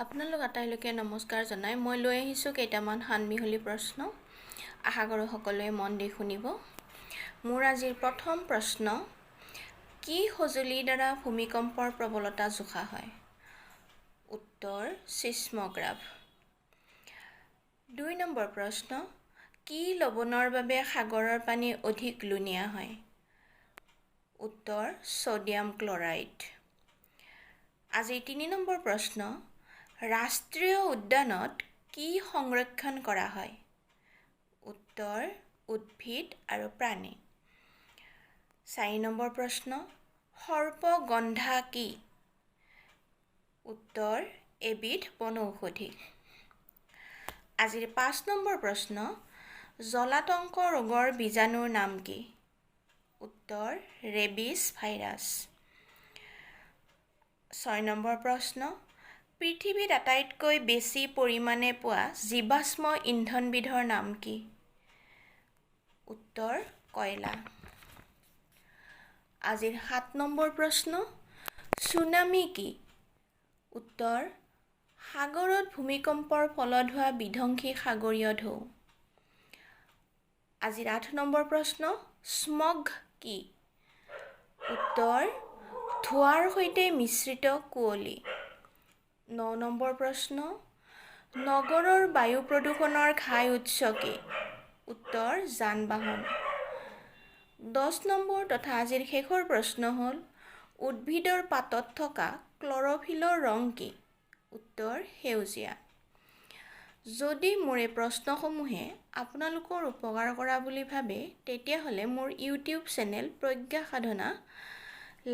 আপোনালোক আটাইলৈকে নমস্কাৰ জনাই মই লৈ আহিছোঁ কেইটামান সানমিহলি প্ৰশ্ন। আশা কৰোঁ সকলোৱে মন দি শুনিব। মোৰ আজিৰ প্ৰথম প্ৰশ্ন, কি সঁজুলিৰ দ্বাৰা ভূমিকম্পৰ প্ৰবলতা জোখা হয়? উত্তৰ, ছিস্মোগ্ৰাফ। ২ নম্বৰ প্ৰশ্ন, কি লৱণৰ বাবে সাগৰৰ পানী অধিক লুণীয়া হয়? উত্তৰ, ছ'ডিয়াম ক্লৰাইড। আজিৰ ৩ নম্বৰ প্ৰশ্ন, ৰাষ্ট্ৰীয় উদ্যানত কি সংৰক্ষণ কৰা হয়? উত্তৰ, উদ্ভিদ আৰু প্ৰাণী। ৪ নম্বৰ প্ৰশ্ন, সৰ্পগন্ধা কি? উত্তৰ, এবিধ বনৌষধি। আজিৰ ৫ নম্বৰ প্ৰশ্ন, জলাতংক ৰোগৰ বীজাণুৰ নাম কি? উত্তৰ, ৰেবিছ ভাইৰাছ। ৬ নম্বৰ প্ৰশ্ন, পৃথিৱীত আটাইতকৈ বেছি পৰিমাণে পোৱা জীৱাশ্ম ইন্ধনবিধৰ নাম কি? উত্তৰ, কয়লা। আজিৰ ৭ নম্বৰ প্ৰশ্ন, ছুনামি কি? উত্তৰ, সাগৰত ভূমিকম্পৰ ফলত হোৱা বিধ্বংসী সাগৰীয় ঢৌ। আজিৰ ৮ নম্বৰ প্ৰশ্ন, স্মগ কি? উত্তৰ, ধোঁৱাৰ সৈতে মিশ্ৰিত কুঁৱলী। ৯ নম্বৰ প্ৰশ্ন, নগৰৰ বায়ু প্ৰদূষণৰ ঘাই উৎস কি? উত্তৰ, যান-বাহন। ১০ নম্বৰ তথা আজিৰ শেষৰ প্ৰশ্ন হ'ল, উদ্ভিদৰ পাতত থকা ক্লৰ'ফিলৰ ৰং কি? উত্তৰ, সেউজীয়া। যদি মোৰ এই প্ৰশ্নসমূহে আপোনালোকৰ উপকাৰ কৰা বুলি ভাবে, তেতিয়াহ'লে মোৰ ইউটিউব চেনেল প্ৰজ্ঞা সাধনা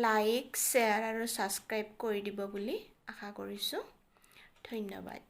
লাইক, শ্বেয়াৰ আৰু ছাবস্ক্ৰাইব কৰি দিব বুলি আশা কৰিছোঁ। ধন্যবাদ।